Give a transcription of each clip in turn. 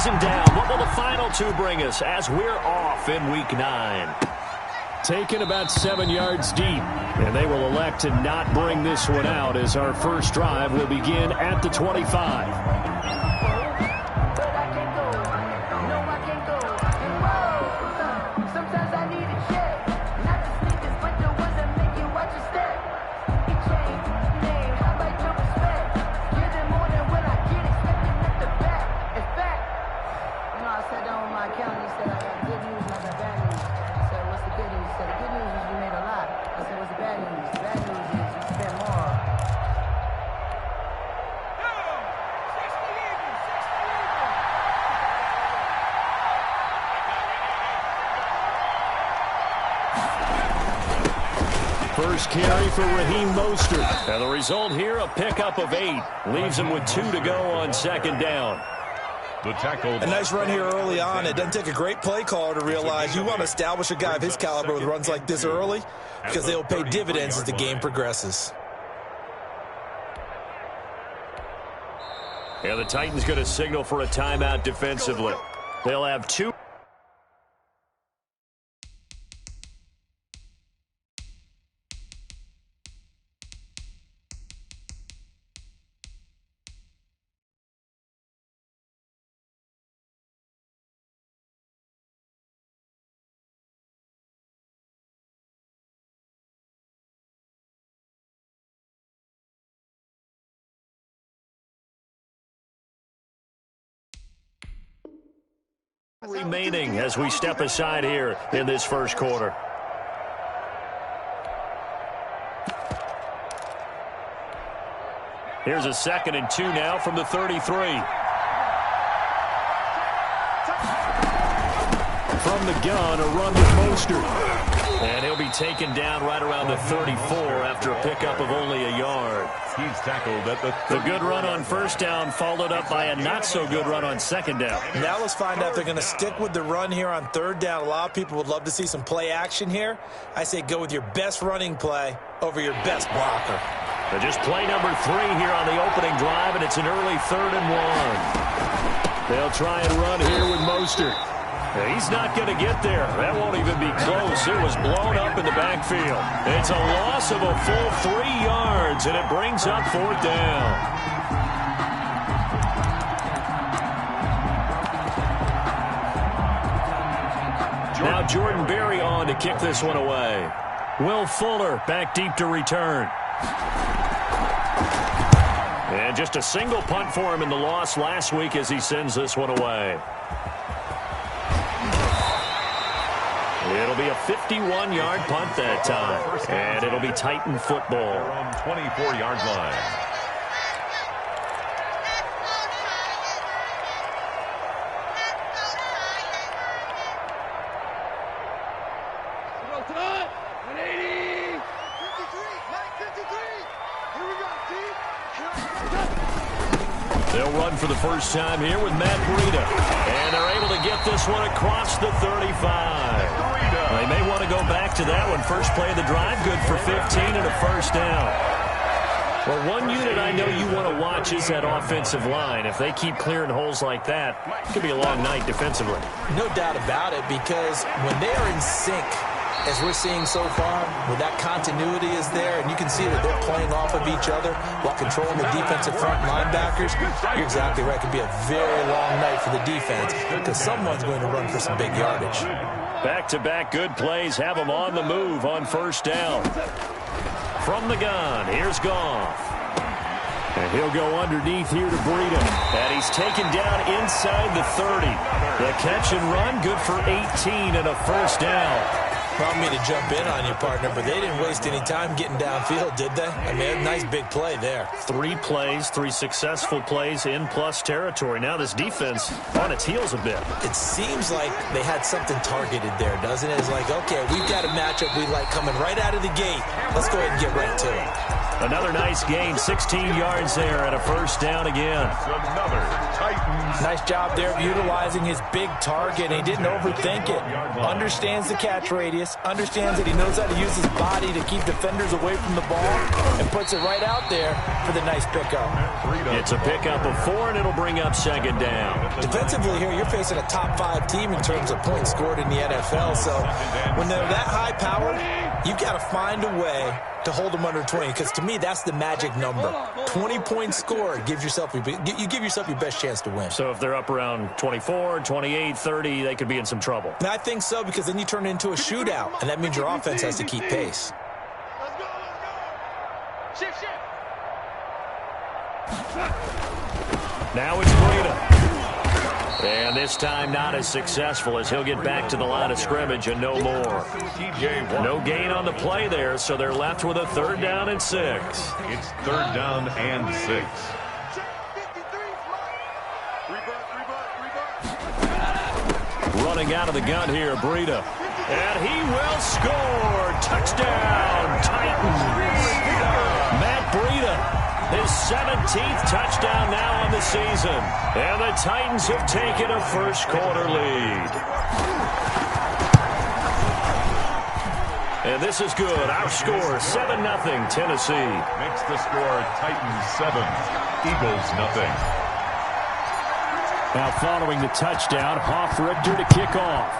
he's him down. What will the final two bring us as we're off in Week 9? Taken about 7 yards deep, and they will elect to not bring this one out as our first drive will begin at the 25. First carry for Raheem Mostert. And the result here, a pickup of 8. Leaves him with 2 to go on second down. The tackle. A nice run here early on. It doesn't take a great play caller to realize you want to establish a guy of his caliber with runs like this early because they will pay dividends as the game progresses. And the Titans going to signal for a timeout defensively. They'll have 2. Remaining as we step aside here in this first quarter. Here's a 2nd and 2 now from the 33. From the gun, a run with Mostert. And he'll be taken down right around the 34 after a pickup of only a yard. He's tackled at the good run on first down followed up by a not-so-good run on second down. Now let's find out if they're going to stick with the run here on third down. A lot of people would love to see some play action here. I say go with your best running play over your best blocker. But just play number 3 here on the opening drive, and it's an early 3rd and 1. They'll try and run here with Mostert. He's not going to get there. That won't even be close. It was blown up in the backfield. It's a loss of a full 3 yards, and it brings up 4th down. Now Jordan Berry on to kick this one away. Will Fuller back deep to return. And just a single punt for him in the loss last week as he sends this one away. It'll be a 51-yard punt that time, and it'll be Titan football. On 24-yard line. They'll run for the first time here with Matt Breida, and they're able to get this one across the 35. They may want to go back to that one. First play of the drive, good for 15 and a first down. Well, one unit I know you want to watch is that offensive line. If they keep clearing holes like that, it could be a long night defensively. No doubt about it, because when they are in sync, as we're seeing so far, where that continuity is there, and you can see that they're playing off of each other while controlling the defensive front linebackers, you're exactly right. It could be a very long night for the defense because someone's going to run for some big yardage. Back-to-back good plays have them on the move on first down. From the gun, here's Goff. And he'll go underneath here to Breida. And he's taken down inside the 30. The catch and run, good for 18 and a first down. I don't mean to jump in on you, partner, but they didn't waste any time getting downfield, did they? I mean, a nice big play there. 3 plays, 3 successful plays in plus territory. Now this defense on its heels a bit. It seems like they had something targeted there, doesn't it? It's like, okay, we've got a matchup we like coming right out of the gate. Let's go ahead and get right to it. Another nice gain, 16 yards there, and a first down again. Another Titan Nice job there of utilizing his big target. He didn't overthink it. Understands the catch radius, understands that he knows how to use his body to keep defenders away from the ball, and puts it right out there for the nice pickup. It's a pickup of 4, and it'll bring up second down. Defensively here, you're facing a top 5 team in terms of points scored in the NFL. So when they're that high powered, you've got to find a way to hold them under 20, because to me, that's the magic number. 20 points scored gives yourself you give yourself your best chance to win. So if they're up around 24, 28, 30, they could be in some trouble. And I think so, because then you turn it into a shootout, and that means your offense has to keep pace. Shift. Now it's Breida. And this time not as successful, as he'll get back to the line of scrimmage and no more. No gain on the play there, so they're left with a 3rd down and 6. It's 3rd down and 6. Running out of the gun here, Breida. And he will score. Touchdown, Titans. Matt Breida. His 17th touchdown now on the season. And the Titans have taken a first-quarter lead. And this is good. Our score, 7-0, Tennessee. Makes the score Titans 7, Eagles 0. Now following the touchdown, Hofrichter to kick off.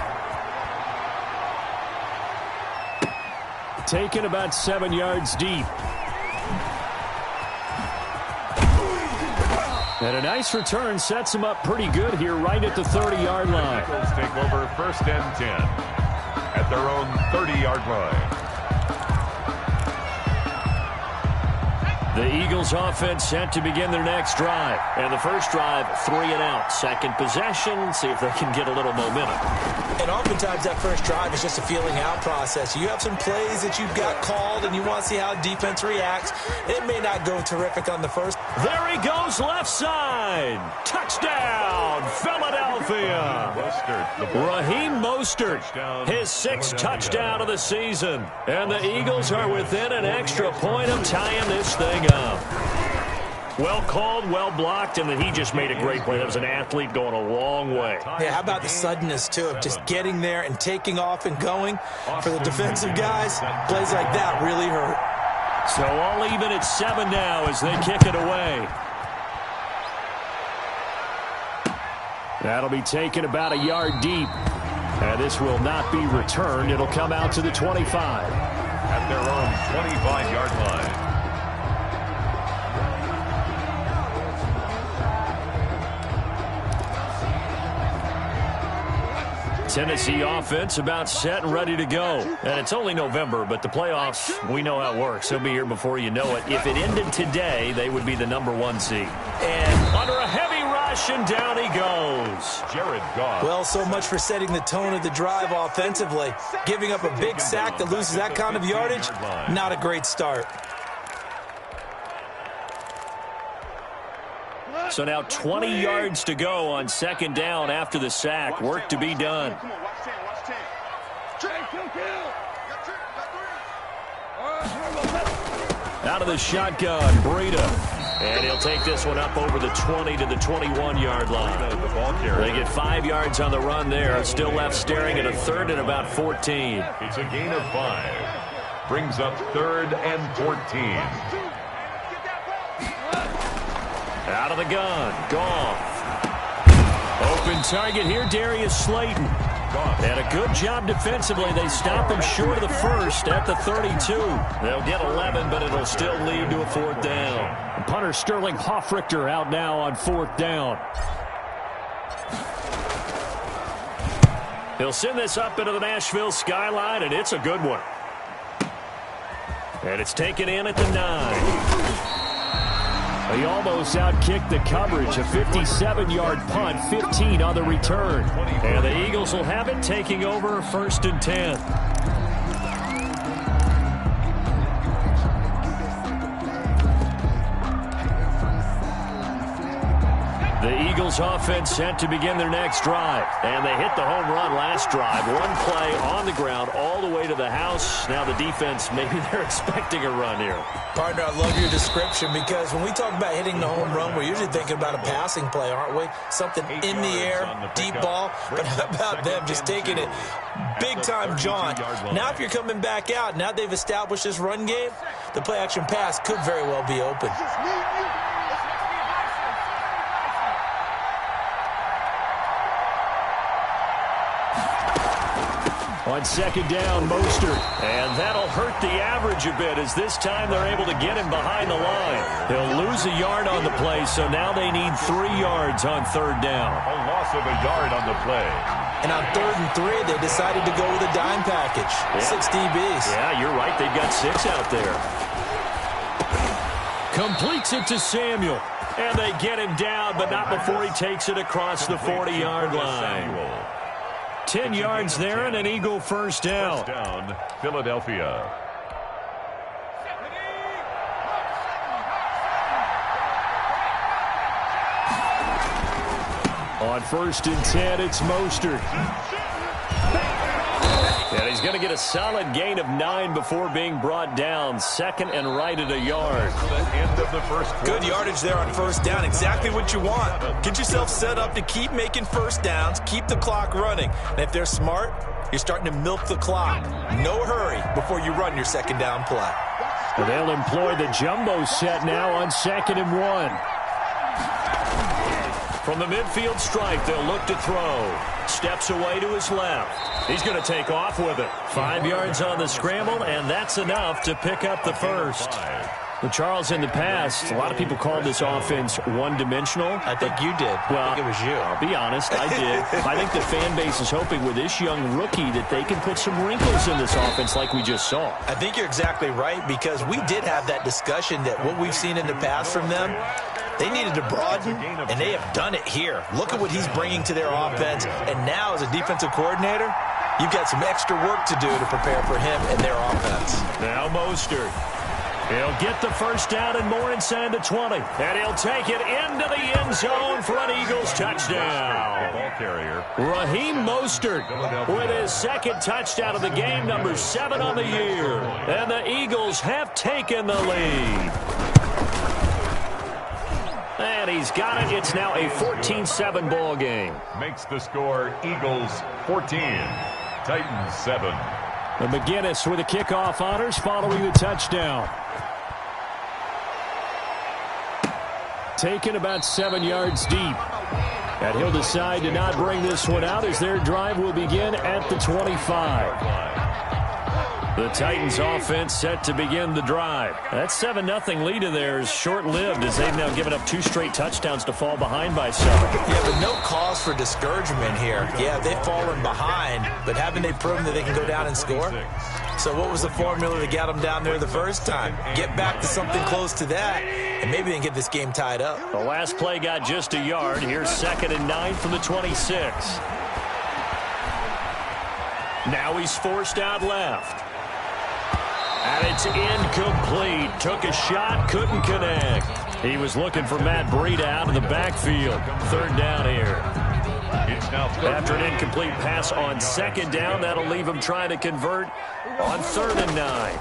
Taken about 7 yards deep. And a nice return sets him up pretty good here right at the 30-yard line. Eagles take over 1st and 10 at their own 30-yard line. The Eagles offense set to begin their next drive. And the first drive, 3 and out. Second possession, see if they can get a little momentum. And oftentimes that first drive is just a feeling out process. You have some plays that you've got called and you want to see how defense reacts. It may not go terrific on the first. There he goes, left side. Touchdown, Philadelphia. Raheem Mostert, his 6th touchdown of the season. And the Eagles are within an extra point of tying this thing up. Well called, well blocked, and then he just made a great play. That was an athlete going a long way. Yeah, how about the suddenness, too, of just getting there and taking off and going? For the defensive guys, plays like that really hurt. So all even at 7 now as they kick it away. That'll be taken about a yard deep. And this will not be returned. It'll come out to the 25. At their own 25-yard line. Tennessee offense about set and ready to go. And it's only November, but the playoffs, we know how it works. They'll be here before you know it. If it ended today, they would be the #1 seed. And under a heavy rush, and down he goes. Jared Goff. Well, so much for setting the tone of the drive offensively. Giving up a big sack that loses that kind of yardage, not a great start. So now 20 yards to go on 2nd down after the sack. Work to be done. Out of the shotgun, Breida. And he'll take this one up over the 20 to the 21-yard line. They get 5 yards on the run there. Still left staring at a 3rd and about 14. It's a gain of 5. Brings up 3rd and 14. Out of the gun, Goff. Open target here, Darius Slayton. And a good job defensively. They stop him short of the 1st at the 32. They'll get 11, but it'll still lead to a 4th down. Punter Sterling Hofrichter out now on 4th down. He'll send this up into the Nashville skyline, and it's a good one. And it's taken in at the 9. He almost outkicked the coverage. A 57-yard punt, 15 on the return. And the Eagles will have it, taking over 1st and 10. The Eagles Eagles offense set to begin their next drive. And they hit the home run last drive. One play on the ground all the way to the house. Now the defense, maybe they're expecting a run here. Partner, I love your description because when we talk about hitting the home run, we're usually thinking about a passing play, aren't we? Something in the air, deep ball. But how about them just taking it big-time jaunt? Now if you're coming back out, now they've established this run game, the play-action pass could very well be open. On second down, Mostert. And that'll hurt the average a bit as this time they're able to get him behind the line. He'll lose a yard on the play, so now they need 3 yards on third down. A loss of a yard on the play. And on 3rd and 3, they decided to go with a dime package. Yeah. 6 DBs. Yeah, you're right. They've got 6 out there. Completes it to Samuel. And they get him down, but not before he takes it across the 40-yard line. 10 yards there and an Eagle first down. First down, Philadelphia. On 1st and 10, it's Mostert. And he's going to get a solid gain of 9 before being brought down. Second and right at a yard. End of the first quarter. Good yardage there on first down. Exactly what you want. Get yourself set up to keep making first downs. Keep the clock running. And if they're smart, you're starting to milk the clock. No hurry before you run your second down play. And they'll employ the jumbo set now on 2nd and 1. From the midfield stripe, they'll look to throw. Steps away to his left. He's going to take off with it. 5 yards on the scramble, and that's enough to pick up the first. Well, Charles, in the past, a lot of people called this offense one-dimensional. I think you did. Well, I think it was you. I'll be honest, I did. I think the fan base is hoping with this young rookie that they can put some wrinkles in this offense like we just saw. I think you're exactly right because we did have that discussion that what we've seen in the past from them, they needed to broaden, and they have done it here. Look at what he's bringing to their offense. And now, as a defensive coordinator, you've got some extra work to do to prepare for him and their offense. Now Mostert. He'll get the first down and more inside the 20. And he'll take it into the end zone for an Eagles touchdown. Ball carrier. Raheem Mostert with his 2nd touchdown of the game, number 7 on the year. And the Eagles have taken the lead. And he's got it. It's now a 14-7 ball game. Makes the score Eagles 14, Titans 7. And McGinnis with the kickoff honors following the touchdown. Taken about 7 yards deep. And he'll decide to not bring this one out as their drive will begin at the 25. The Titans offense set to begin the drive. That 7-0 lead of theirs short-lived as they've now given up 2 straight touchdowns to fall behind by 7. Yeah, but no cause for discouragement here. Yeah, they've fallen behind, but haven't they proven that they can go down and score? So what was the formula that got them down there the first time? Get back to something close to that, and maybe they can get this game tied up. The last play got just a yard. Here's 2nd and 9 from the 26. Now he's forced out left. And it's incomplete. Took a shot, couldn't connect. He was looking for Matt Breida out of the backfield. 3rd down here. After an incomplete pass on 2nd down, that'll leave him trying to convert on 3rd and 9.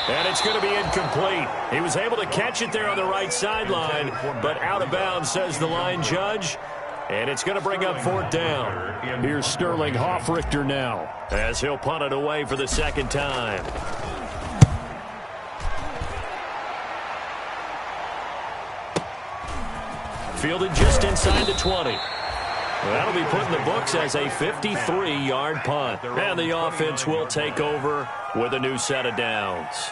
And it's going to be incomplete. He was able to catch it there on the right sideline, but out of bounds, says the line judge. And it's going to bring up 4th down. Here's Sterling Hoffrichter now as he'll punt it away for the 2nd time. Fielded just inside the 20. That'll be put in the books as a 53-yard punt. And the offense will take over with a new set of downs.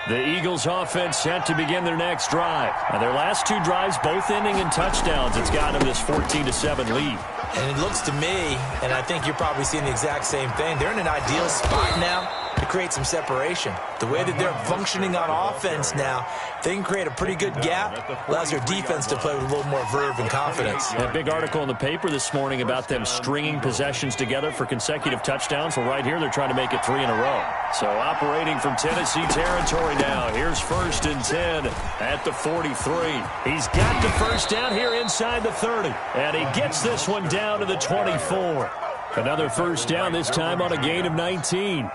The Eagles offense set to begin their next drive. And their last 2 drives, both ending in touchdowns. It's got them this 14-7 lead. And it looks to me, and I think you're probably seeing the exact same thing, they're in an ideal spot now to create some separation. The way that they're functioning on offense now, they can create a pretty good gap, allows their defense to play with a little more verve and confidence. A big article in the paper this morning about them stringing possessions together for consecutive touchdowns. Well, right here, they're trying to make it 3 in a row. So operating from Tennessee territory now. Here's 1st and 10 at the 43. He's got the first down here inside the 30. And he gets this one down to the 24. Another first down, this time on a gain of 19.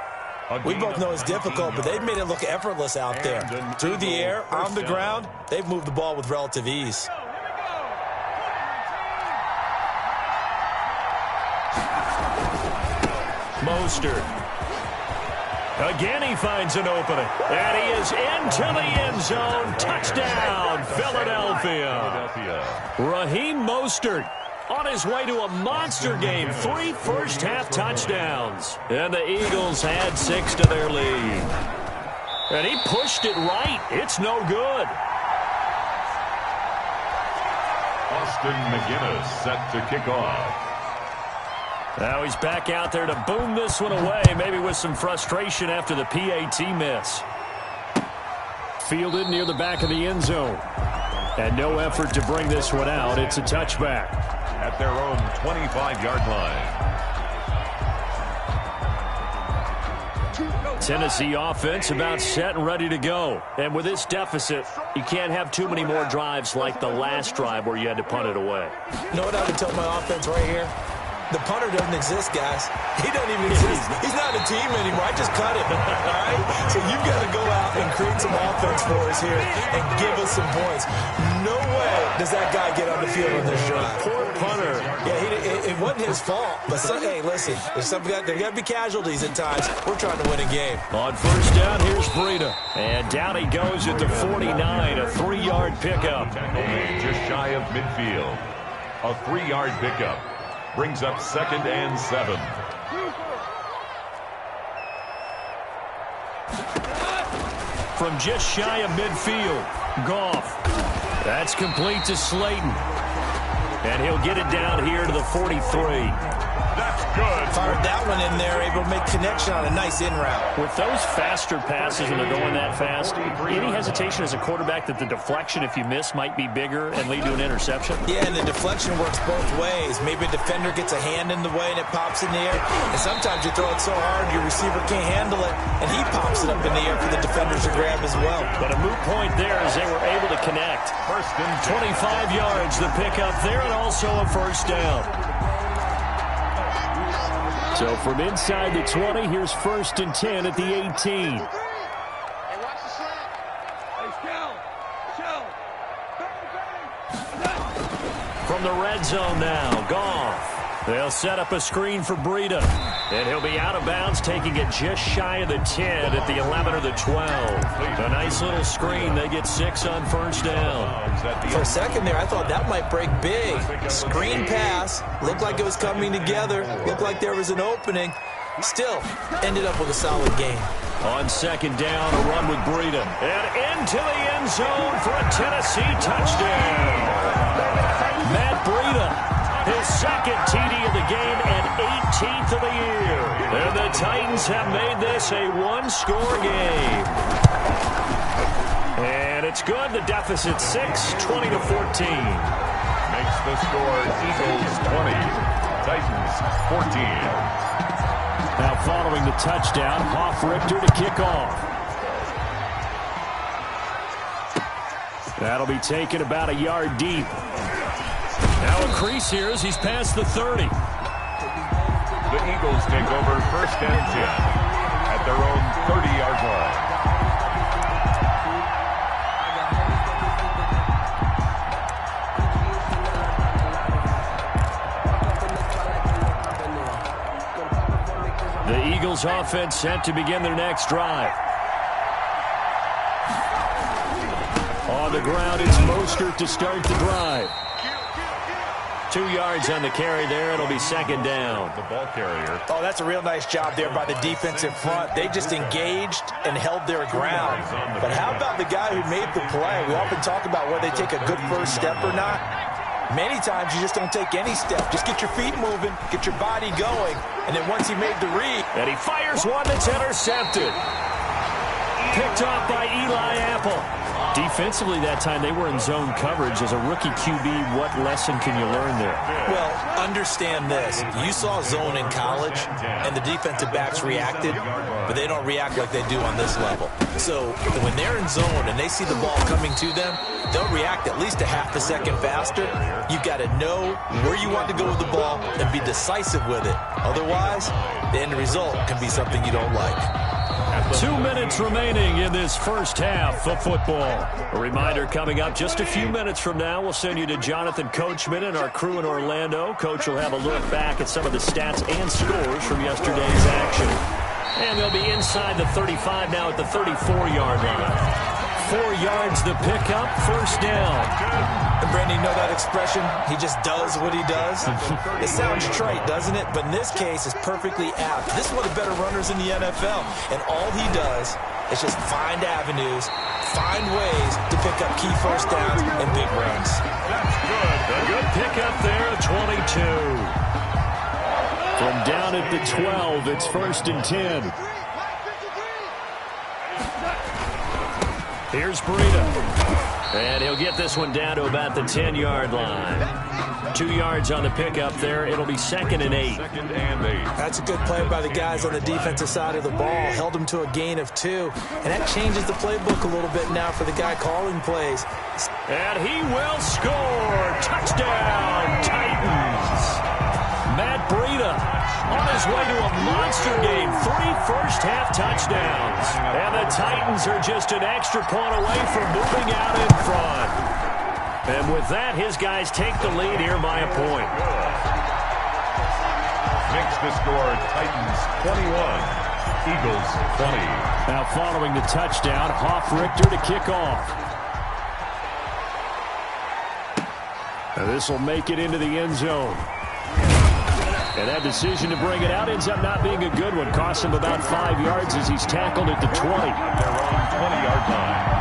We both know it's difficult, but they've made it look effortless out there. Through the air, on the ground, they've moved the ball with relative ease. Mostert. Again, he finds an opening. And he is into the end zone. Touchdown, Philadelphia. Raheem Mostert on his way to a monster game. 3 first-half touchdowns. And the Eagles had 6 to their lead. And he pushed it right. It's no good. Austin McGinnis set to kick off. Now he's back out there to boom this one away, maybe with some frustration after the PAT miss. Fielded near the back of the end zone. And no effort to bring this one out. It's a touchback. At their own 25-yard line. Tennessee offense about set and ready to go. And with this deficit, you can't have too many more drives like the last drive where you had to punt it away. You know what I would tell my offense right here? The punter doesn't exist, guys. He doesn't even exist. He's not a team anymore. I just cut him, all right? So you've got to go out and create some offense for us here and give us some points. No way does that guy get on the field on this drive. Poor punter. Yeah, it wasn't his fault. But, hey, listen, there got to be casualties at times. We're trying to win a game. On first down, here's Breida. And down he goes at the 49, a 3-yard pickup. Just shy of midfield. A 3-yard pickup. Brings up 2nd and 7. From just shy of midfield, Goff. That's complete to Slayton. And he'll get it down here to the 43. That's good. Fired that one in there, able to make connection on a nice in route. With those faster passes and they're going that fast, any hesitation as a quarterback that the deflection, if you miss, might be bigger and lead to an interception? Yeah, and the deflection works both ways. Maybe a defender gets a hand in the way and it pops in the air. And sometimes you throw it so hard your receiver can't handle it, and he pops it up in the air for the defenders to grab as well. But a moot point there as they were able to connect. 25 yards, the pickup there, and also a first down. So from inside the 20, here's 1st and 10 at the 18. From the red zone now, Goff. They'll set up a screen for Breida. And he'll be out of bounds, taking it just shy of the 10 at the 11 or the 12. A nice little screen. They get 6 on first down. For a second there, I thought that might break big. Screen pass. Looked like it was coming together. Looked like there was an opening. Still, ended up with a solid game. On second down, a run with Breida. And into the end zone for a Tennessee touchdown. Matt Breida. His 2nd TD of the game and 18th of the year. And the Titans have made this a 1-score game. And it's good. The deficit 6, 20 to 14. Makes the score Eagles 20, Titans 14. Now following the touchdown, Hoff-Richter to kick off. That'll be taken about a yard deep. Now a crease here as he's past the 30. The Eagles take over 1st and 10 at their own 30-yard line. The Eagles offense set to begin their next drive. On the ground, it's Mostert to start the drive. 2 yards on the carry there. It'll be 2nd down. The ball carrier. Oh, that's a real nice job there by the defensive front. They just engaged and held their ground. But how about the guy who made the play? We often talk about whether they take a good first step or not. Many times you just don't take any step. Just get your feet moving, get your body going, and then once he made the read. And he fires one that's intercepted. Picked off by Eli Apple. Defensively that time, they were in zone coverage. As a rookie QB, what lesson can you learn there? Well, understand this. You saw zone in college, and the defensive backs reacted, but they don't react like they do on this level. So when they're in zone and they see the ball coming to them, they'll react at least a half a second faster. You've got to know where you want to go with the ball and be decisive with it. Otherwise, the end result can be something you don't like. 2 minutes remaining in this first half of football. A reminder coming up just a few minutes from now. We'll send you to Jonathan Coachman and our crew in Orlando. Coach will have a look back at some of the stats and scores from yesterday's action. And they'll be inside the 35 now at the 34-yard line. 4 yards the pickup, first down. And Brandon, you know that expression? He just does what he does. It sounds trite, doesn't it? But in this case, it's perfectly apt. This is one of the better runners in the NFL. And all he does is just find avenues, find ways to pick up key first downs and big runs. That's good. A good pickup there at 22. From down at the 12, it's 1st and 10. Here's Breida. And he'll get this one down to about the 10-yard line. 2 yards on the pickup there. It'll be 2nd and 8. That's a good play by the guys on the defensive side of the ball. Held them to a gain of 2. And that changes the playbook a little bit now for the guy calling plays. And he will score. Touchdown, Titans. Matt Breida on his way to a monster game. 3 first-half touchdowns. And the Titans are just an extra point away from moving out in front. And with that, his guys take the lead here by a point. Makes the score Titans 21, Eagles 20. Now following the touchdown, Hoff-Richter to kick off. Now this will make it into the end zone. And that decision to bring it out ends up not being a good one. Costs him about 5 yards as he's tackled at the 20. Their own 20-yard line.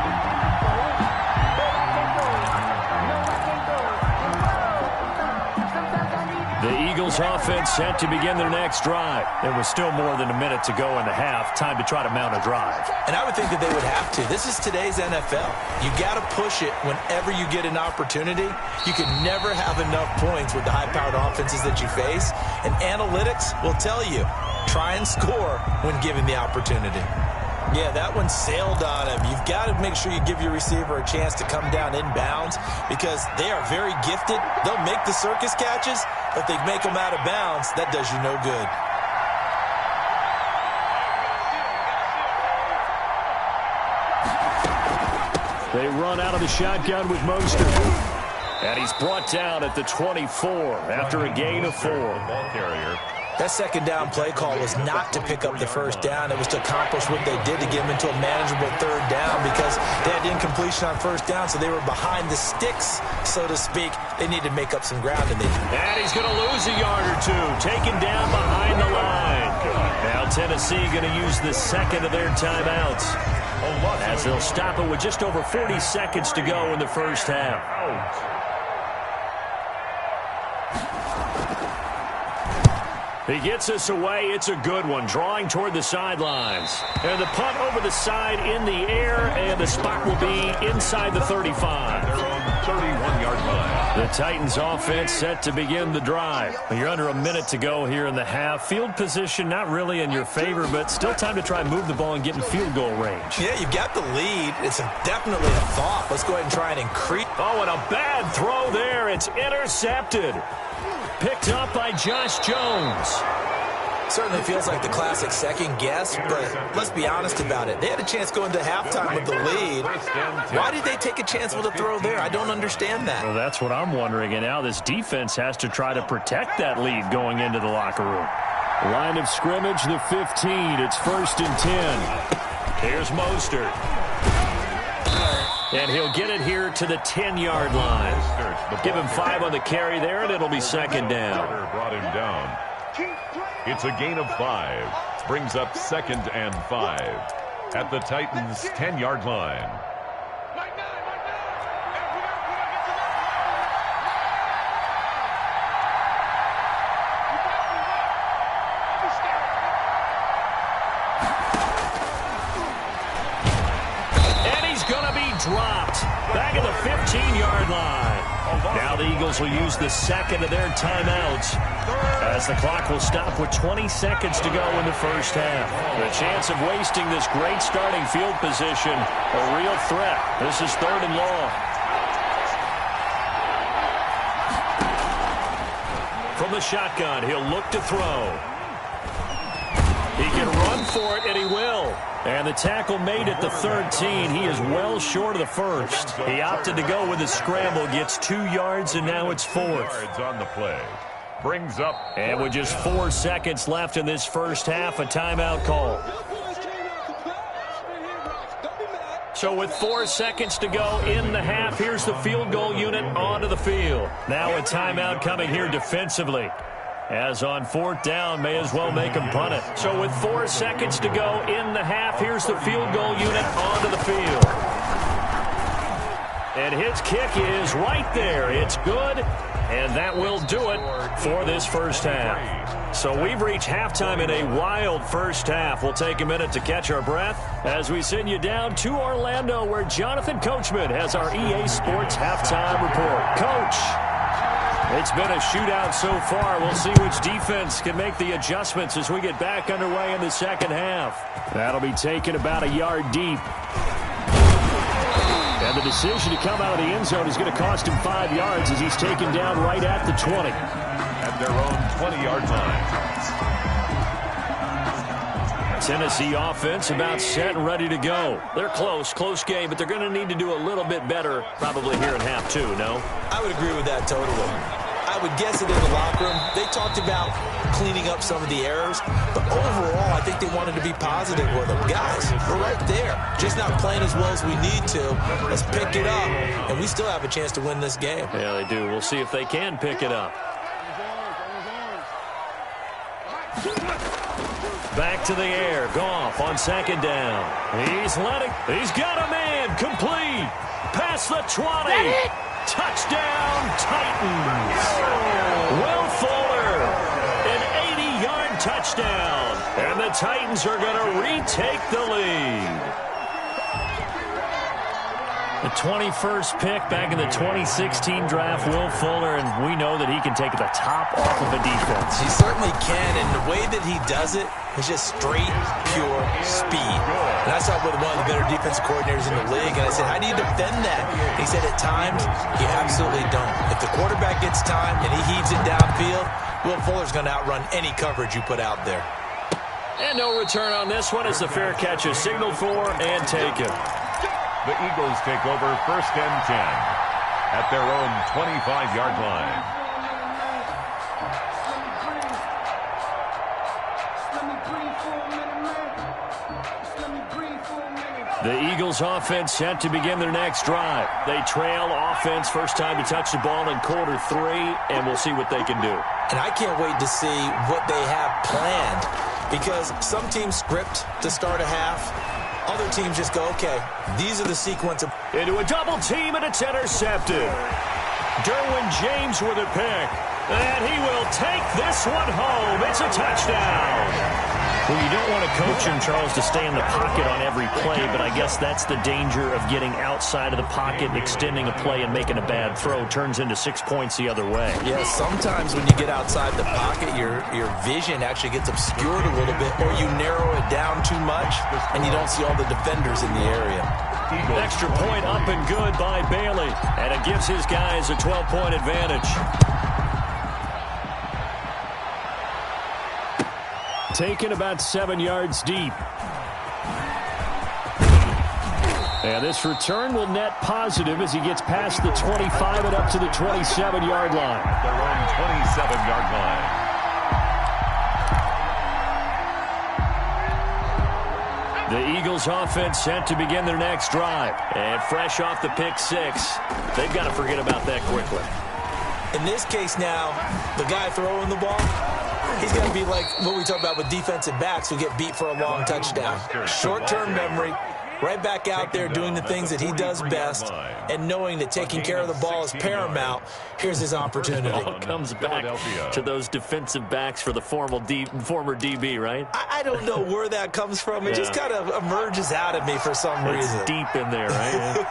The Eagles offense set to begin their next drive. There was still more than a minute to go in the half. Time to try to mount a drive. And I would think that they would have to. This is today's NFL. You got to push it whenever you get an opportunity. You can never have enough points with the high-powered offenses that you face. And analytics will tell you, try and score when given the opportunity. Yeah, that one sailed on him. You've got to make sure you give your receiver a chance to come down inbounds because they are very gifted. They'll make the circus catches, but if they make them out of bounds, that does you no good. They run out of the shotgun with Mostert. And he's brought down at the 24 after a gain of 4. Ball carrier. That second down play call was not to pick up the first down. It was to accomplish what they did to get them into a manageable third down because they had incompletion on first down, so they were behind the sticks, so to speak. They needed to make up some ground. And he's going to lose a yard or 2, taken down behind the line. Now Tennessee going to use the second of their timeouts as they'll stop it with just over 40 seconds to go in the first half. He gets us away. It's a good one. Drawing toward the sidelines. And the punt over the side in the air, and the spot will be inside the 35. Their own 31-yard line. The Titans offense set to begin the drive. You're under a minute to go here in the half. Field position not really in your favor, but still time to try and move the ball and get in field goal range. Yeah, you've got the lead. It's definitely a thought. Let's go ahead and try and increase. Oh, and a bad throw there. It's intercepted. Picked up by Josh Jones. Certainly feels like the classic second guess, but let's be honest about it. They had a chance going to halftime with the lead. Why did they take a chance with a throw there? I don't understand that. Well, that's what I'm wondering, and now this defense has to try to protect that lead going into the locker room. Line of scrimmage, the 15. It's 1st and 10. Here's Mostert. And he'll get it here to the 10-yard line. Give him 5 on the carry there, and it'll be second down. Brought him down. It's a gain of 5. Brings up 2nd and 5 at the Titans' 10-yard line. dropped. Back at the 15-yard line. Now the Eagles will use the second of their timeouts as the clock will stop with 20 seconds to go in the first half. The chance of wasting this great starting field position, a real threat. This is 3rd and long. From the shotgun, he'll look to throw. He can run for it, and he will. And the tackle made at the 13. He is well short of the first. He opted to go with a scramble, gets 2 yards, and now it's 4th. Yards on the play. Brings up. And with just 4 seconds left in this first half, a timeout call. So with 4 seconds to go in the half, here's the field goal unit onto the field. Now a timeout coming here defensively. As on 4th down, may as well make him punt it. So with 4 seconds to go in the half, here's the field goal unit onto the field. And his kick is right there. It's good, and that will do it for this first half. So we've reached halftime in a wild first half. We'll take a minute to catch our breath as we send you down to Orlando, where Jonathan Coachman has our EA Sports halftime report. Coach, it's been a shootout so far. We'll see which defense can make the adjustments as we get back underway in the second half. That'll be taken about a yard deep. And the decision to come out of the end zone is going to cost him 5 yards as he's taken down right at the 20. At their own 20-yard line. Tennessee offense about set and ready to go. They're close game, but they're going to need to do a little bit better probably here in half 2, no? I would agree with that totally. I would guess it in the locker room. They talked about cleaning up some of the errors, but overall, I think they wanted to be positive with them. Guys, we're right there. Just not playing as well as we need to. Let's pick it up, and we still have a chance to win this game. Yeah, they do. We'll see if they can pick it up. Back to the air. Goff on 2nd down. He's got a man. Complete. Past the 20. Touchdown, Titans. Will Fuller, an 80-yard touchdown. And the Titans are going to retake the lead. The 21st pick back in the 2016 draft, Will Fuller, and we know that he can take the top off of a defense. He certainly can, and the way that he does it is just straight, pure speed. And I saw it with one of the better defensive coordinators in the league, and I said, how do you defend that? And he said, at times, you absolutely don't. If the quarterback gets time and he heaves it downfield, Will Fuller's going to outrun any coverage you put out there. And no return on this one as the fair catch is signaled for and taken. The Eagles take over 1st and 10 at their own 25-yard line. The Eagles offense set to begin their next drive. They trail offense, first time to touch the ball in quarter 3, and we'll see what they can do. And I can't wait to see what they have planned, because some teams script to start a half. Other teams just go, okay, these are the sequence of... Into a double team, and it's intercepted. Derwin James with a pick. And he will take this one home. It's a touchdown. Well, you don't want to coach him, Charles, to stay in the pocket on every play, but I guess that's the danger of getting outside of the pocket and extending a play and making a bad throw. Turns into 6 points the other way. Yeah, sometimes when you get outside the pocket, your vision actually gets obscured a little bit, or you narrow it down too much, and you don't see all the defenders in the area. Extra point up and good by Bailey, and it gives his guys a 12-point advantage. Taken about 7 yards deep. And this return will net positive as he gets past the 25 and up to the 27-yard line. Their own 27-yard line. The Eagles offense set to begin their next drive. And fresh off the pick 6, they've got to forget about that quickly. In this case now, the guy throwing the ball, he's going to be like what we talk about with defensive backs who get beat for a long touchdown. Short-term memory, right back out there doing the things that he does best, and knowing that taking care of the ball is paramount. Here's his opportunity. It all comes back to those defensive backs for the former DB, right? I don't know where that comes from. It just kind of emerges out of me for some reason. It's deep in there, right?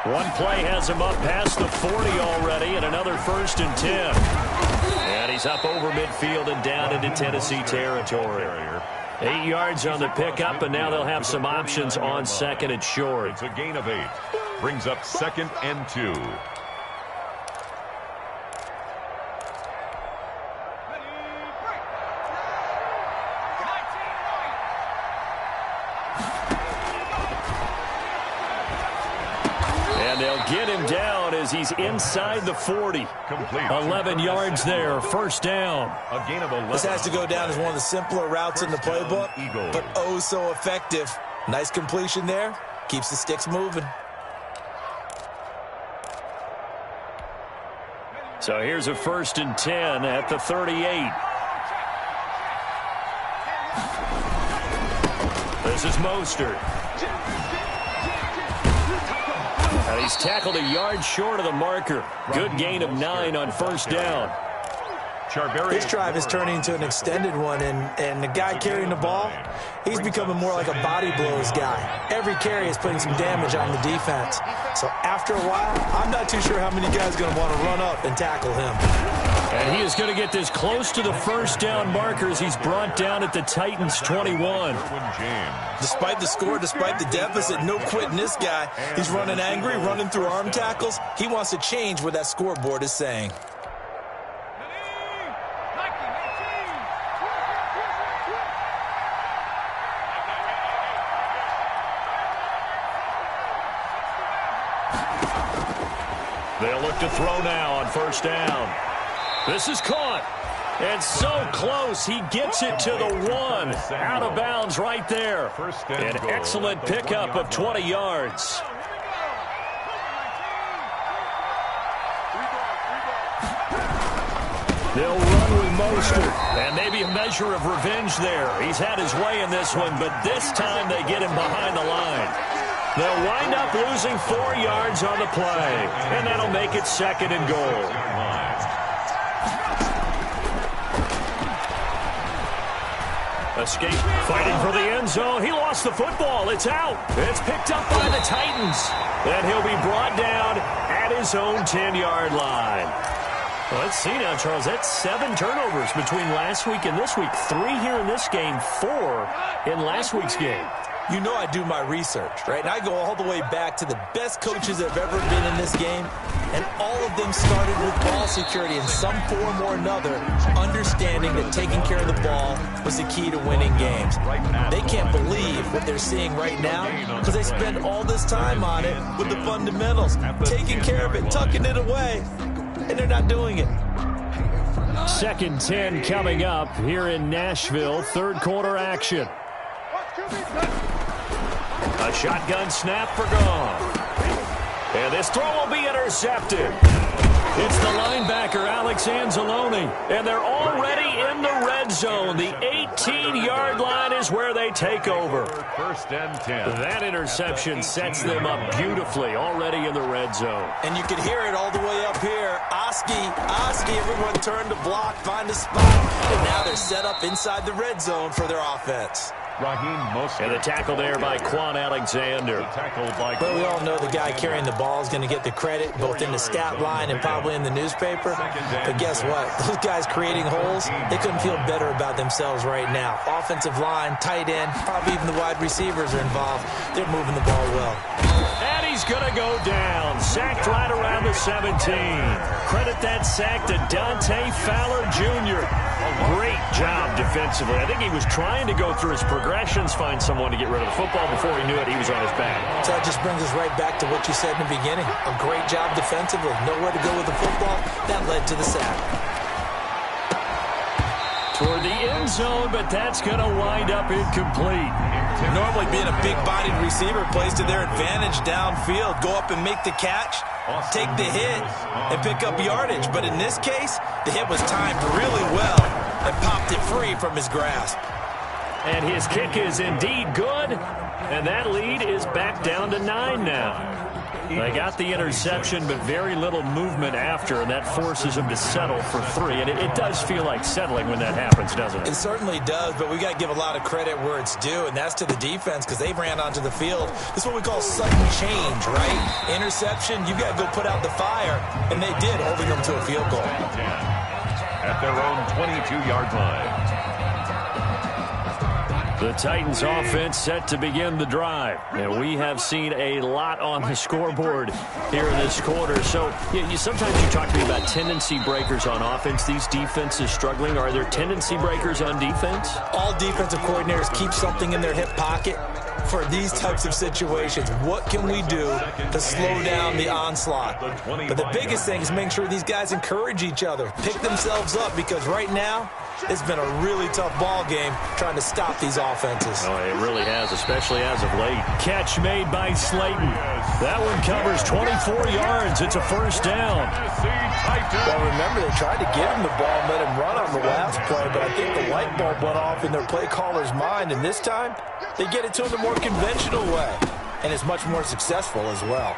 One play has him up past the 40 already, and another 1st and 10. And he's up over midfield and down into Tennessee territory. 8 yards on the pickup, and now they'll have some options on 2nd and short. It's a gain of 8. Brings up 2nd and 2. And they'll get him down as he's inside the 40. Complete. 11 yards there, 1st down. A gain of 11. This has to go down as one of the simpler routes in the playbook, but oh so effective. Nice completion there. Keeps the sticks moving. So here's a 1st and 10 at the 38. This is Mostert. And he's tackled a yard short of the marker. Good gain of 9 on 1st down. This drive is turning into an extended one, and the guy carrying the ball, he's becoming more like a body blows guy. Every carry is putting some damage on the defense. So after a while, I'm not too sure how many guys are going to want to run up and tackle him. And he is going to get this close to the 1st down markers. He's brought down at the Titans 21. Despite the score, despite the deficit, no quitting this guy. He's running angry, running through arm tackles. He wants to change what that scoreboard is saying. They'll look to throw now on 1st down. This is caught. And so close, he gets it to the 1. Out of bounds right there. An excellent pickup of 20 yards. They'll run with Mostert. And maybe a measure of revenge there. He's had his way in this one, but this time they get him behind the line. They'll wind up losing 4 yards on the play, and that'll make it 2nd and goal. Escape, fighting for the end zone. He lost the football. It's out. It's picked up by the Titans. And he'll be brought down at his own 10-yard line. Well, let's see now, Charles. That's 7 turnovers between last week and this week. 3 here in this game, 4 in last week's game. You know I do my research, right? And I go all the way back to the best coaches that have ever been in this game, and all of them started with ball security in some form or another, understanding that taking care of the ball was the key to winning games. They can't believe what they're seeing right now because they spend all this time on it with the fundamentals, taking care of it, tucking it away, and they're not doing it. 2nd 10 coming up here in Nashville, 3rd quarter action. A shotgun snap for Goff. And this throw will be intercepted. It's the linebacker, Alex Anzalone. And they're already in the red zone. The 18-yard line is where they take over. 1st and 10. That interception sets them up beautifully already in the red zone. And you can hear it all the way up here. Oski, everyone turned to block, find a spot. And now they're set up inside the red zone for their offense. And the tackle there by Quan Alexander. But we all know the guy carrying the ball is going to get the credit both in the stat line and probably in the newspaper. But guess what? Those guys creating holes, they couldn't feel better about themselves right now. Offensive line, tight end, probably even the wide receivers are involved. They're moving the ball well. And he's going to go down. Sacked right around the 17. Credit that sack to Dante Fowler Jr. Great job defensively. I think he was trying to go through his progressions, find someone to get rid of the football. Before he knew it, he was on his back. So that just brings us right back to what you said in the beginning. A great job defensively. Nowhere to go with the football. That led to the sack. Toward the end zone, but that's going to wind up incomplete. Normally being a big-bodied receiver plays to their advantage downfield. Go up and make the catch, take the hit, and pick up yardage. But in this case, the hit was timed really well and popped it free from his grasp. And his kick is indeed good. And that lead is back down to 9 now. They got the interception, but very little movement after, and that forces them to settle for 3. And it does feel like settling when that happens, doesn't it? It certainly does, but we got to give a lot of credit where it's due, and that's to the defense because they ran onto the field. This is what we call sudden change, right? Interception, you got to go put out the fire, and they did, holding them to a field goal. At their own 22-yard line. The Titans offense set to begin the drive. And we have seen a lot on the scoreboard here in this quarter. So sometimes you talk to me about tendency breakers on offense. These defenses struggling. Are there tendency breakers on defense? All defensive coordinators keep something in their hip pocket for these types of situations. What can we do to slow down the onslaught? But the biggest thing is making sure these guys encourage each other, pick themselves up, because right now it's been a really tough ball game trying to stop these offenses. Oh, it really has, especially as of late. Catch made by Slayton. That one covers 24 yards. It's a first down. Well, remember, they tried to give him the ball and let him run on the last play, but I think the light bulb went off in their play caller's mind, and this time they get it to him the more conventional way, and it's much more successful as well.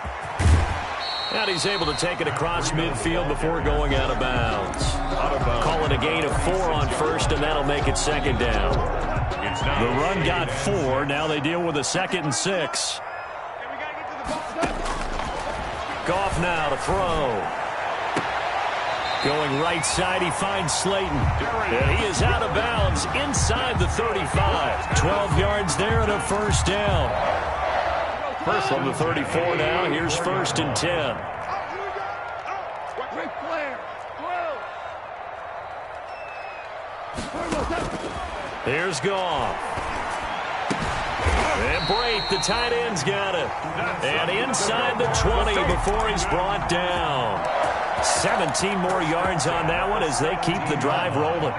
And he's able to take it across midfield before going out of bounds. Calling a gain of 4 on first, and that'll make it second down. The run got 4. Now they deal with a 2nd and 6. Goff now to throw. Going right side, he finds Slayton. And he is out of bounds inside the 35. 12 yards there and a first down. First from the 34 now. Here's 1st and 10. Here's Goff. And Brate, the tight end's got it. And inside the 20 before he's brought down. 17 more yards on that one as they keep the drive rolling.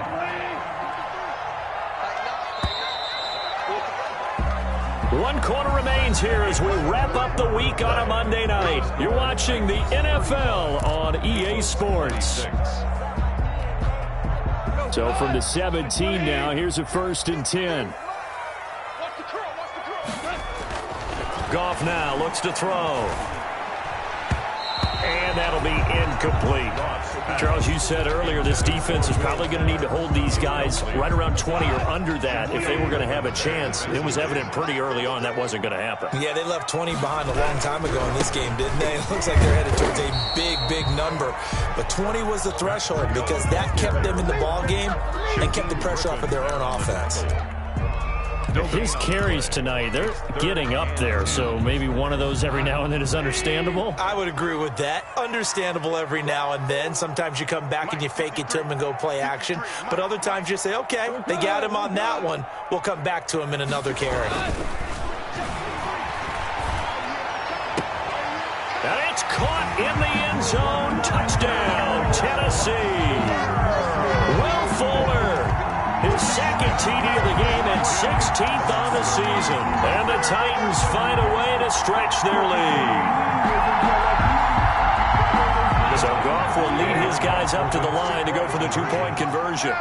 One quarter remains here as we wrap up the week on a Monday night. You're watching the NFL on EA Sports. So from the 17 now, here's a 1st and 10. Goff now looks to throw. And that'll be incomplete. Charles, you said earlier this defense is probably going to need to hold these guys right around 20 or under that if they were going to have a chance. It was evident pretty early on that wasn't going to happen. Yeah, they left 20 behind a long time ago in this game, didn't they? It looks like they're headed towards a big, big number. But 20 was the threshold because that kept them in the ball game and kept the pressure off of their own offense. His carries tonight, they're getting up there, so maybe one of those every now and then is understandable. I would agree with that. Understandable every now and then. Sometimes you come back and you fake it to him and go play action. But other times you say, okay, they got him on that one. We'll come back to him in another carry. And it's caught in the end zone. Touchdown, Tennessee. Will Fuller, his 2nd TD of the game and 16th on the season. And the Titans find a way to stretch their lead. So Goff will lead his guys up to the line to go for the 2-point conversion.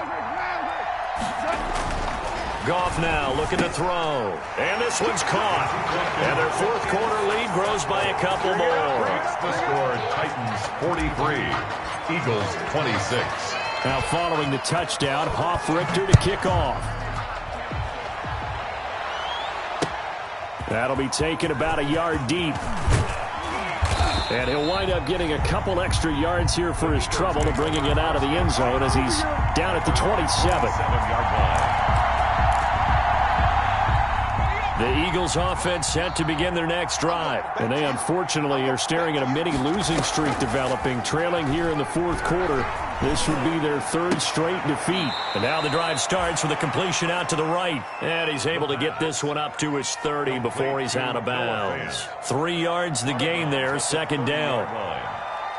Goff now looking to throw. And this one's caught. And their 4th quarter lead grows by a couple more. The score, Titans 43, Eagles 26. Now following the touchdown, Hoff-Richter to kick off. That'll be taken about a yard deep. And he'll wind up getting a couple extra yards here for his trouble to bringing it out of the end zone as he's down at the 27. The Eagles offense set to begin their next drive. And they unfortunately are staring at a mini losing streak developing, trailing here in the 4th quarter. This would be their 3rd straight defeat. And now the drive starts with a completion out to the right. And he's able to get this one up to his 30 before he's out of bounds. 3 yards the gain there, 2nd down.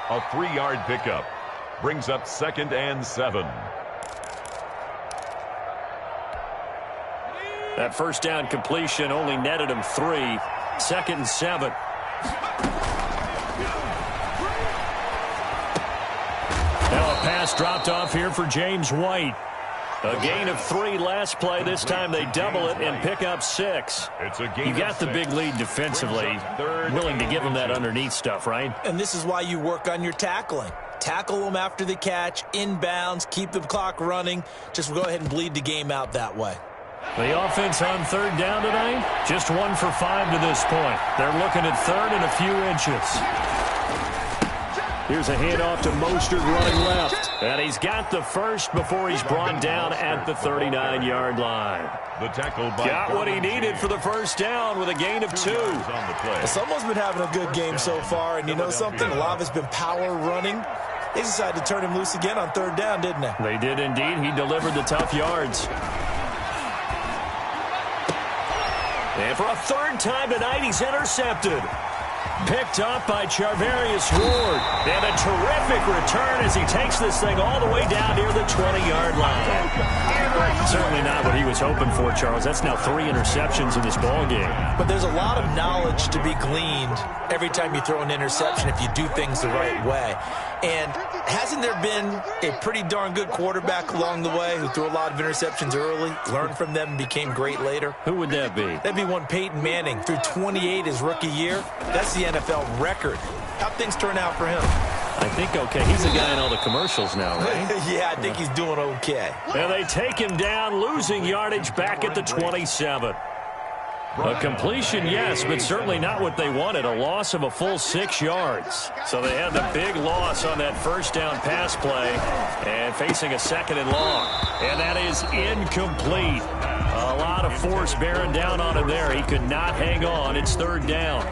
A 3-yard pickup brings up 2nd and 7. That first down completion only netted him 3. 2nd and 7. Now a pass dropped off here for James White. A gain of 3 last play. This time they double it and pick up 6. You got the big lead defensively. Willing to give them that underneath stuff, right? And this is why you work on your tackling. Tackle them after the catch, inbounds, keep the clock running. Just go ahead and bleed the game out that way. The offense on third down tonight, just 1 for 5 to this point. They're looking at third and a few inches. Here's a handoff to Mostert running left. And he's got the first before he's brought down at the 39-yard line. The tackle by got what he needed for the first down with a gain of 2. Someone's been having a good game so far, and you know something? A lot of it's been power running. They decided to turn him loose again on third down, didn't they? They did indeed. He delivered the tough yards. And for a third time tonight, he's intercepted. Picked up by Charvarius Ward. And a terrific return as he takes this thing all the way down near the 20-yard line. Certainly not what he was hoping for, Charles. That's now 3 interceptions in this ballgame. But there's a lot of knowledge to be gleaned every time you throw an interception if you do things the right way. And hasn't there been a pretty darn good quarterback along the way who threw a lot of interceptions early, learned from them, and became great later? Who would that be? That'd be one Peyton Manning. Threw 28 his rookie year. That's the NFL record. How'd things turn out for him? I think okay. He's the guy in all the commercials now, right? Yeah, I think he's doing okay. And they take him down, losing yardage back at the 27. A completion, yes, but certainly not what they wanted. A loss of a full 6 yards. So they had the big loss on that first down pass play and facing a 2nd and long. And that is incomplete. A lot of force bearing down on him there. He could not hang on. It's third down.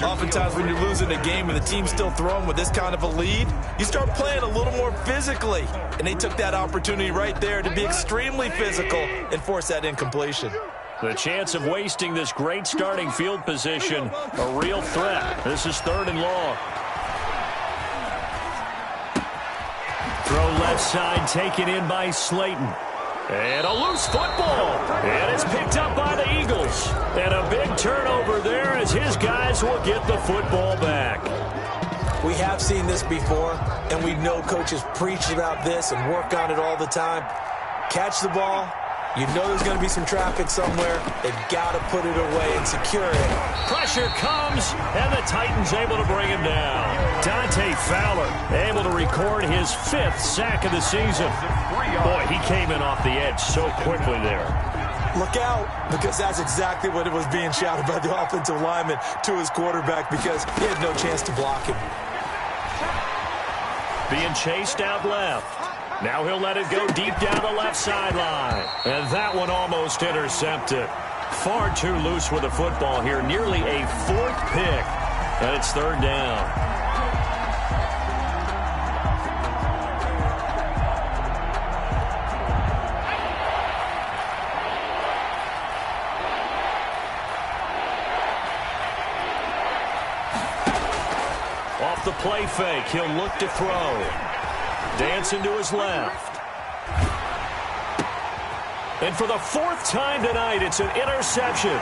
Oftentimes when you're losing a game and the team's still throwing with this kind of a lead, you start playing a little more physically. And they took that opportunity right there to be extremely physical and force that incompletion. The chance of wasting this great starting field position, a real threat. This is 3rd and long. Throw left side, taken in by Slayton. And a loose football. And it's picked up by the Eagles. And a big turnover there as his guys will get the football back. We have seen this before, and we know coaches preach about this and work on it all the time. Catch the ball. You know there's going to be some traffic somewhere. They've got to put it away and secure it. Pressure comes, and the Titans able to bring him down. Dante Fowler able to record his 5th sack of the season. Boy, he came in off the edge so quickly there. Look out, because that's exactly what it was being shouted by the offensive lineman to his quarterback because he had no chance to block him. Being chased out left. Now he'll let it go deep down the left sideline. And that one almost intercepted. Far too loose with the football here. Nearly a 4th pick. And it's 3rd down. Off the play fake, he'll look to throw. Dancing to his left. And for the 4th time tonight, it's an interception.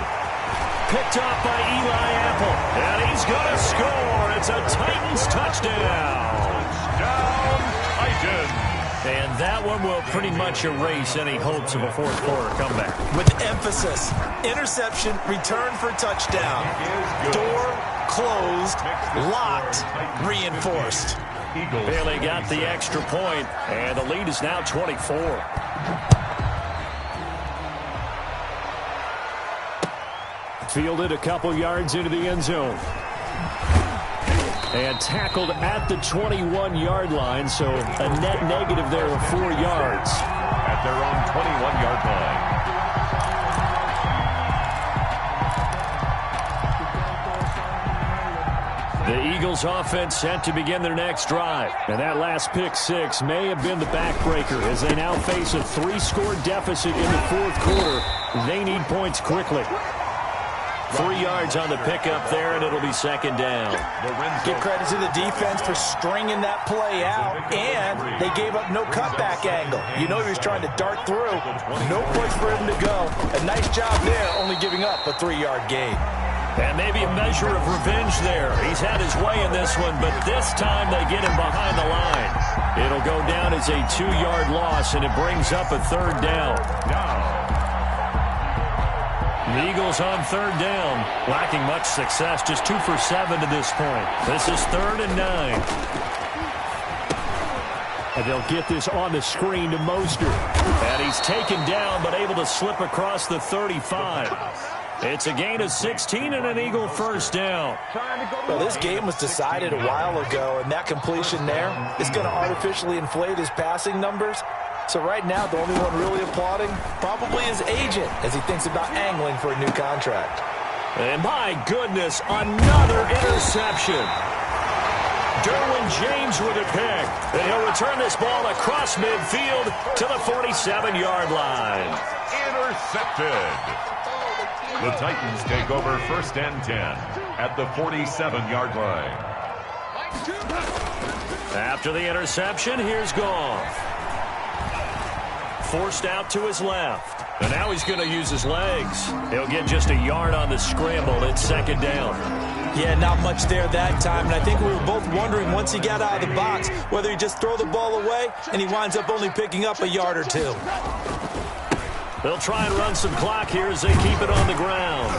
Picked off by Eli Apple. And he's going to score. It's a Titans touchdown. Titans. And that one will pretty much erase any hopes of a 4th quarter comeback. With emphasis, interception, return for touchdown. Door closed, locked, reinforced. Bailey got the extra point, and the lead is now 24. Fielded a couple yards into the end zone. And tackled at the 21-yard line, so a net negative there of 4 yards. At their own 21-yard line. The Eagles offense set to begin their next drive. And that last pick 6 may have been the backbreaker as they now face a 3-score deficit in the 4th quarter. They need points quickly. 3 yards on the pickup there, and it'll be 2nd down. Give credit to the defense for stringing that play out, and they gave up no cutback angle. You know he was trying to dart through. No place for him to go. A nice job there, only giving up a 3-yard gain. And maybe a measure of revenge there. He's had his way in this one, but this time they get him behind the line. It'll go down as a 2-yard loss, and it brings up a third down. The Eagles on third down, lacking much success, just 2 for 7 to this point. This is 3rd and 9. And they'll get this on the screen to Mostert. And he's taken down, but able to slip across the 35. It's a gain of 16 and an Eagle first down. Well, this game was decided a while ago, and that completion there is going to artificially inflate his passing numbers. So right now, the only one really applauding probably his agent as he thinks about angling for a new contract. And my goodness, another interception. Derwin James with a pick. And he'll return this ball across midfield to the 47-yard line. Intercepted. The Titans take over 1st and 10 at the 47-yard line. After the interception, here's Goff. Forced out to his left. And now he's going to use his legs. He'll get just a yard on the scramble. It's 2nd down. Yeah, not much there that time, and I think we were both wondering once he got out of the box whether he just throw the ball away and he winds up only picking up a yard or 2. They'll try and run some clock here as they keep it on the ground.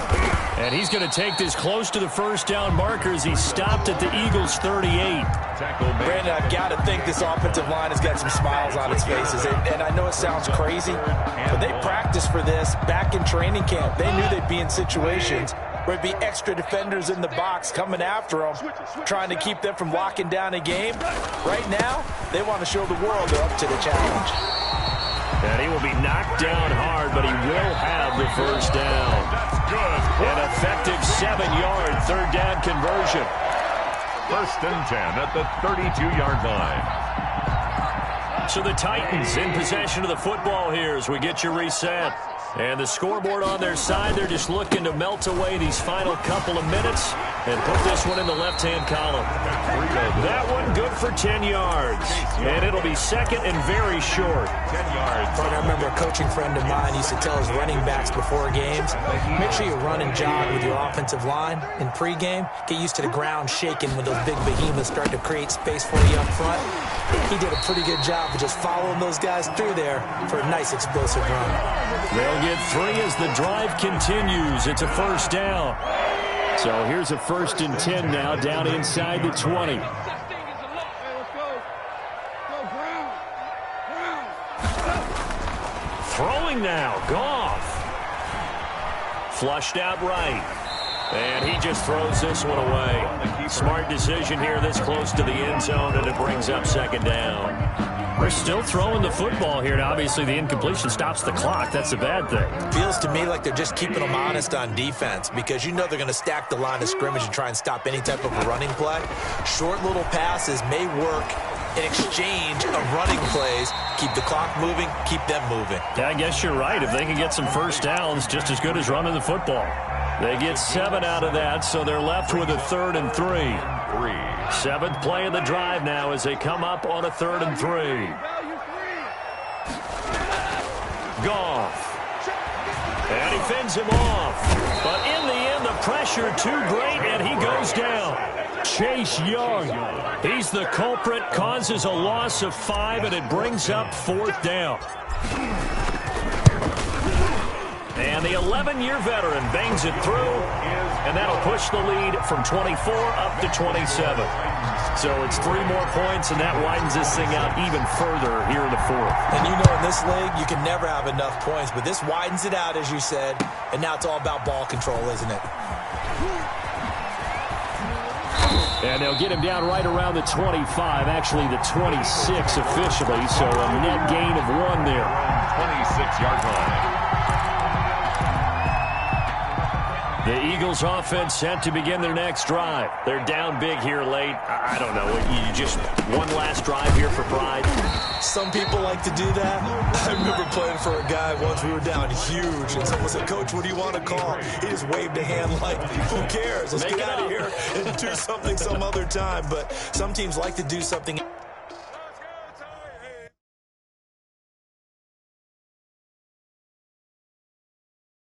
And he's going to take this close to the first down marker as he stopped at the Eagles' 38. Brandon, I've got to think this offensive line has got some smiles on its faces. And I know it sounds crazy, but they practiced for this back in training camp. They knew they'd be in situations where there'd be extra defenders in the box coming after them, trying to keep them from locking down a game. Right now, they want to show the world they're up to the challenge. And he will be knocked down hard, but he will have the first down. That's good. An effective 7-yard third down conversion. 1st and 10 at the 32-yard line. So the Titans in possession of the football here as we get you reset. And the scoreboard on their side, they're just looking to melt away these final couple of minutes and put this one in the left-hand column. That one good for 10 yards. And it'll be 2nd and very short. 10 yards. I remember a coaching friend of mine used to tell his running backs before games, make sure you run and jog with your offensive line in pregame. Get used to the ground shaking when those big behemoths start to create space for you up front. He did a pretty good job of just following those guys through there for a nice explosive run. They'll get 3 as the drive continues. It's a first down. So here's a 1st and 10 now down inside the 20. Throwing now, Goff. Flushed out right. And he just throws this one away. Smart decision here this close to the end zone, and it brings up 2nd down. We're still throwing the football here, and obviously the incompletion stops the clock. That's a bad thing. Feels to me like they're just keeping them honest on defense because you know they're going to stack the line of scrimmage and try and stop any type of a running play. Short little passes may work in exchange of running plays. Keep the clock moving, keep them moving. Yeah, I guess you're right. If they can get some first downs, just as good as running the football. They get 7 out of that, so they're left with a 3rd and 3. 7th play of the drive now as they come up on a 3rd and 3. Goff. And he fends him off. But in the end, the pressure too great, and he goes down. Chase Young. He's the culprit, causes a loss of 5, and it brings up 4th down. And the 11-year veteran bangs it through, and that'll push the lead from 24 up to 27. So it's 3 more points, and that widens this thing out even further here in the 4th. And you know in this league, you can never have enough points, but this widens it out, as you said, and now it's all about ball control, isn't it? And they'll get him down right around the 25, actually the 26 officially, so a net gain of 1 there. 26-yard line. The Eagles offense set to begin their next drive. They're down big here late. I don't know. You just one last drive here for pride. Some people like to do that. I remember playing for a guy once. We were down huge, and someone said, "Coach, what do you want to call?" He just waved a hand like, "Who cares? Let's get out of here and do something some other time." But some teams like to do something.